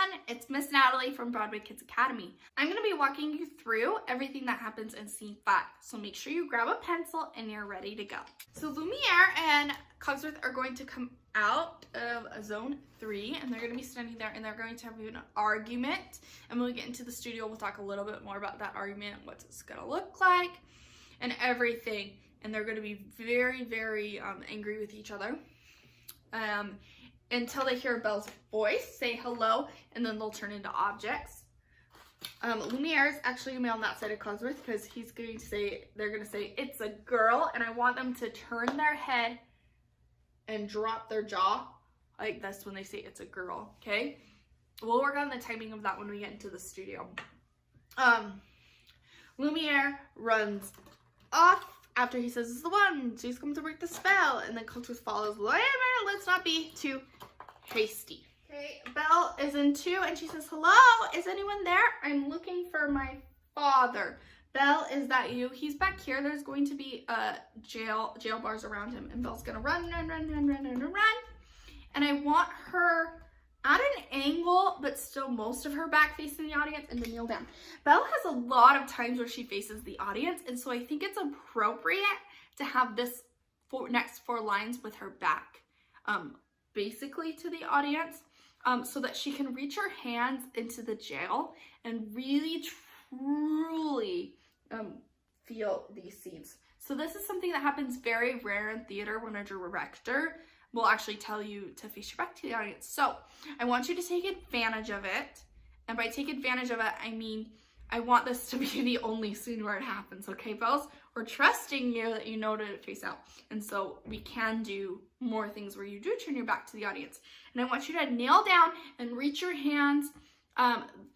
everyone, it's Miss Natalie from Broadway Kids Academy. I'm going to be walking you through everything that happens in scene 5, so make sure you grab a pencil and you're ready to go. So Lumiere and Cogsworth are going to come out of zone 3 and they're going to be standing there and they're going to have an argument, and when we get into the studio we'll talk a little bit more about that argument, what it's going to look like and everything, and they're going to be very angry with each other. Until they hear Belle's voice, say hello, and then they'll turn into objects. Lumiere is actually going to be on that side of Cogsworth because he's going to say, they're going to say, it's a girl, and I want them to turn their head and drop their jaw like this when they say it's a girl, okay? We'll work on the timing of that when we get into the studio. Lumiere runs off after he says it's the one, she's come to break the spell, and then Cogsworth follows. Wait a minute, let's not be too hasty. Okay, Belle is in 2 and she says, hello, is anyone there? I'm looking for my father. Belle, is that you? He's back here. There's going to be jail bars around him, and Belle's gonna run. And I want her at an angle, but still most of her back facing the audience, and then kneel down. Belle has a lot of times where she faces the audience, and so I think it's appropriate to have this next 4 lines with her back basically to the audience, so that she can reach her hands into the jail and really truly feel these scenes. So this is something that happens very rare in theater when a director will actually tell you to face your back to the audience. So I want you to take advantage of it. And by take advantage of it, I mean, I want this to be the only scene where it happens, okay, Bells? We're trusting you that you know to face out. And so we can do more things where you do turn your back to the audience. And I want you to kneel down and reach your hands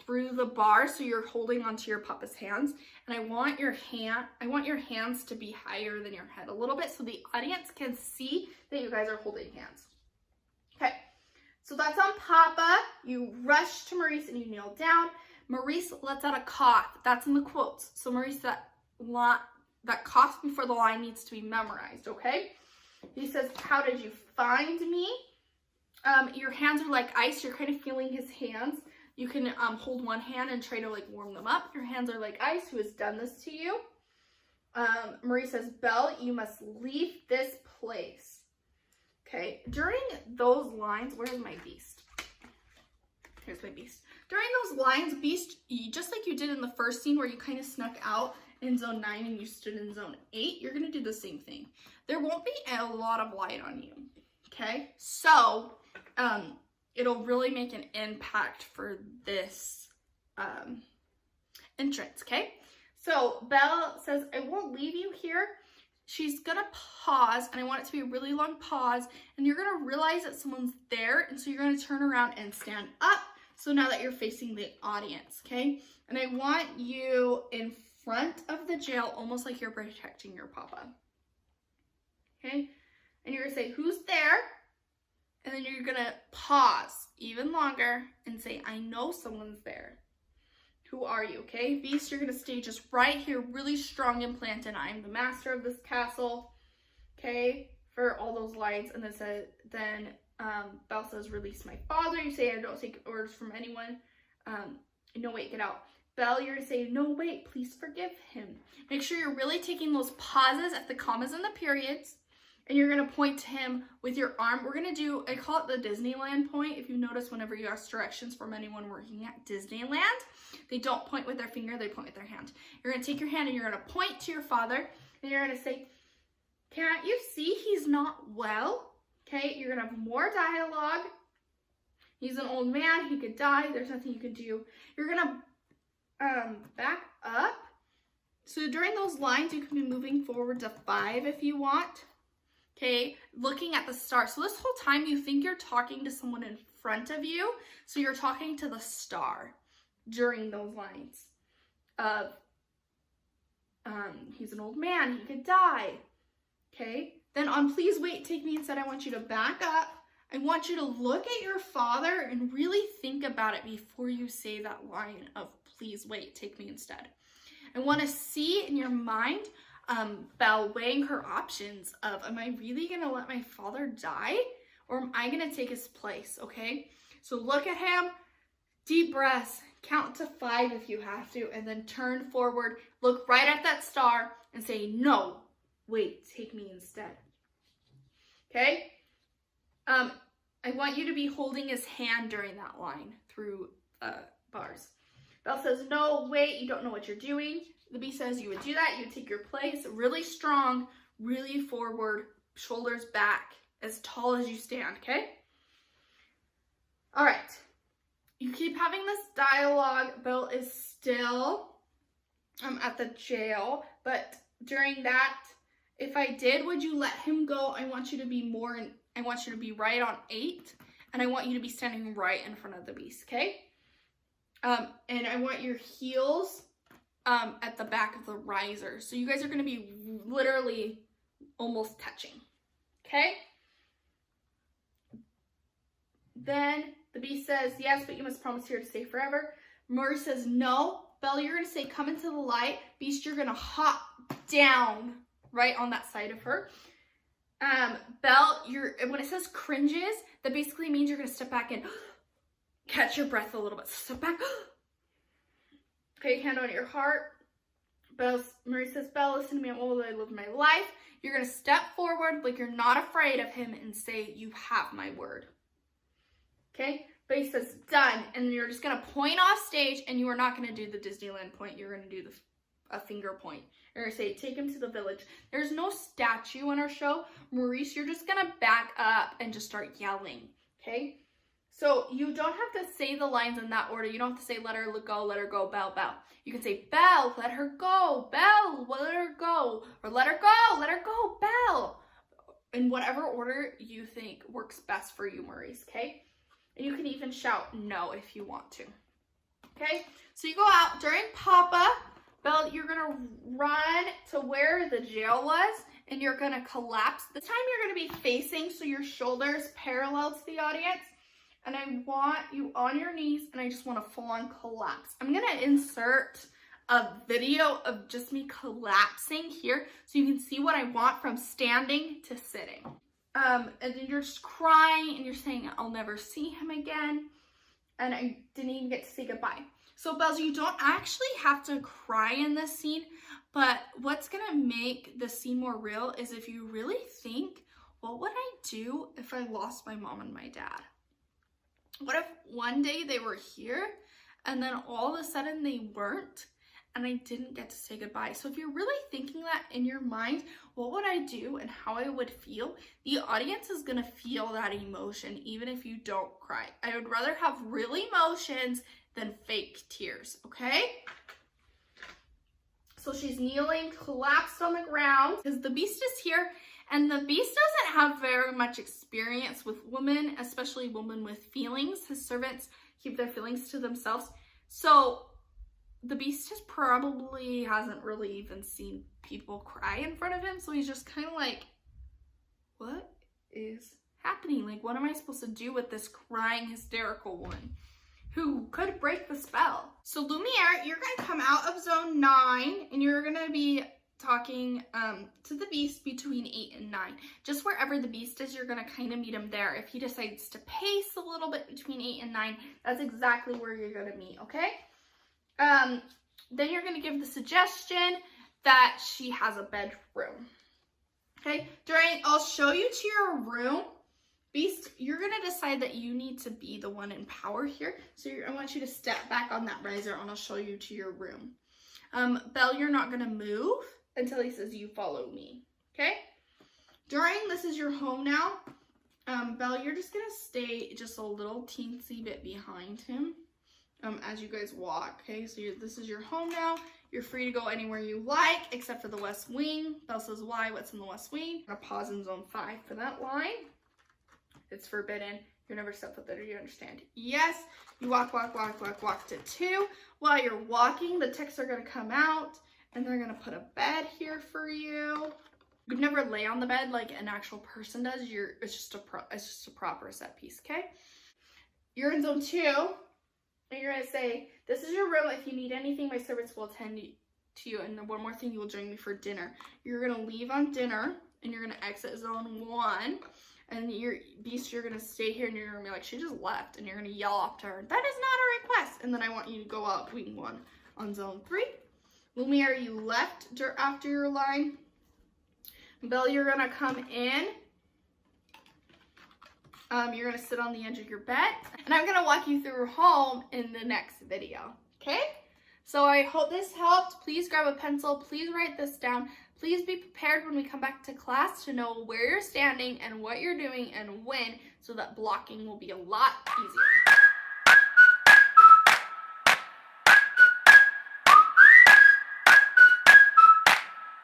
through the bar, so you're holding onto your papa's hands. And I want your hands to be higher than your head a little bit so the audience can see that you guys are holding hands. Okay, so that's on Papa. You rush to Maurice and you kneel down. Maurice lets out a cough. That's in the quotes. So Maurice, that cough before the line needs to be memorized, okay? He says, how did you find me? Your hands are like ice. You're kind of feeling his hands. You can hold one hand and try to like warm them up. Your hands are like ice. Who has done this to you? Maurice says, Belle, you must leave this place. Okay, during those lines, where's my beast? Here's my beast. During those lines, Beast, just like you did in the first scene where you kind of snuck out in zone 9 and you stood in zone 8, you're going to do the same thing. There won't be a lot of light on you, okay? So, it'll really make an impact for this entrance, okay? So, Belle says, I won't leave you here. She's going to pause, and I want it to be a really long pause, and you're going to realize that someone's there, and so you're going to turn around and stand up. So now that you're facing the audience, okay? And I want you in front of the jail, almost like you're protecting your papa, okay? And you're gonna say, who's there? And then you're gonna pause even longer and say, I know someone's there. Who are you, okay? Beast, you're gonna stay just right here, really strong and planted. I am the master of this castle, okay? For all those lines. And then Belle says, release my father. You say, I don't take orders from anyone. No, wait, get out. Belle, you're gonna say, no, wait, please forgive him. Make sure you're really taking those pauses at the commas and the periods, and you're gonna point to him with your arm. We're gonna do, I call it the Disneyland point. If you notice, whenever you ask directions from anyone working at Disneyland, they don't point with their finger, they point with their hand. You're gonna take your hand and you're gonna point to your father, and you're gonna say, can't you see he's not well? Okay, you're gonna have more dialogue. He's an old man, he could die, there's nothing you can do. You're gonna back up. So during those lines, you can be moving forward to 5 if you want. Okay, looking at the star. So this whole time you think you're talking to someone in front of you. So you're talking to the star during those lines of, he's an old man, he could die. Okay, then on please wait, take me instead, I want you to back up. I want you to look at your father and really think about it before you say that line of please wait, take me instead. I want to see in your mind Belle weighing her options of, am I really going to let my father die, or am I going to take his place, okay? So look at him, Deep breaths. Count to 5 if you have to, and then turn forward. Look right at that star and say, no, wait, take me instead. Okay? I want you to be holding his hand during that line through bars. Belle says, no, wait, you don't know what you're doing. The B says you would do that. You would take your place really strong, really forward, shoulders back, as tall as you stand, okay? All right. You keep having this dialogue. Belle is still at the jail, but during that, if I did, would you let him go? I want you to be I want you to be right on 8, and I want you to be standing right in front of the beast, okay? And I want your heels at the back of the riser. So you guys are going to be literally almost touching, okay? Then the beast says, yes, but you must promise here to stay forever. Murray says, no. Belle, you're going to say, come into the light. Beast, you're going to hop down right on that side of her. Belle, when it says cringes, that basically means you're going to step back and catch your breath a little bit. Step back. Okay, hand on your heart. Murray says, Belle, listen to me. What will I live my life? You're going to step forward like you're not afraid of him and say, you have my word. Okay? But he says, done. And you're just going to point off stage, and you are not going to do the Disneyland point. You're going to do a finger point. You're going to say, take him to the village. There's no statue in our show. Maurice, you're just going to back up and just start yelling. Okay? So you don't have to say the lines in that order. You don't have to say, let her go, Belle, Belle. You can say, Belle, let her go, Belle, let her go. Or let her go, Belle. In whatever order you think works best for you, Maurice, okay? And you can even shout no if you want to. Okay? So you go out during Papa. Belle, you're going to run to where the jail was, and you're going to collapse. The time you're going to be facing, so your shoulders parallel to the audience. And I want you on your knees, and I just want a full-on collapse. I'm going to insert a video of just me collapsing here so you can see what I want from standing to sitting. And then you're just crying, and you're saying, I'll never see him again. And I didn't even get to say goodbye. So, Belle, you don't actually have to cry in this scene, but what's going to make the scene more real is if you really think, what would I do if I lost my mom and my dad? What if one day they were here, and then all of a sudden they weren't, and I didn't get to say goodbye? So if you're really thinking that in your mind, what would I do and how I would feel? The audience is going to feel that emotion even if you don't cry. I would rather have real emotions than fake tears, okay? So she's kneeling, collapsed on the ground, because the beast is here, and the beast doesn't have very much experience with women, especially women with feelings. His servants keep their feelings to themselves. So the beast just probably hasn't really even seen people cry in front of him. So he's just kind of like, what is happening? Like, what am I supposed to do with this crying, hysterical one who could break the spell? So Lumiere, you're going to come out of zone 9, and you're going to be talking to the beast between 8 and 9. Just wherever the beast is, you're going to kind of meet him there. If he decides to pace a little bit between 8 and 9, that's exactly where you're going to meet, okay? Then you're going to give the suggestion that she has a bedroom. Okay? I'll show you to your room. Beast, you're going to decide that you need to be the one in power here. So I want you to step back on that riser, and I'll show you to your room. Belle, you're not going to move until he says, you follow me. Okay? This is your home now. Belle, you're just going to stay just a little teensy bit behind him as you guys walk. Okay? So this is your home now. You're free to go anywhere you like except for the West Wing. Belle says, why? What's in the West Wing? I'm going to pause in zone 5 for that line. It's forbidden. You're never step foot there. Do you understand? Yes. You walk to 2. While you're walking, the ticks are going to come out, and they're going to put a bed here for you. You'd never lay on the bed like an actual person does. It's just a proper set piece, okay? You're in zone 2, and you're going to say, this is your room. If you need anything, my servants will attend to you. And then one more thing, you will join me for dinner. You're going to leave on dinner, and you're going to exit zone 1. and your Beast, you're gonna stay here and you're gonna be like, she just left, and you're gonna yell up to her, that is not a request. And then I want you to go out wing 1 on zone 3. Lumiere, you left after your line. Belle, you're gonna come in. You're gonna sit on the edge of your bed, and I'm gonna walk you through home in the next video, okay? So I hope this helped. Please grab a pencil, please write this down. Please be prepared when we come back to class to know where you're standing and what you're doing and when, so that blocking will be a lot easier.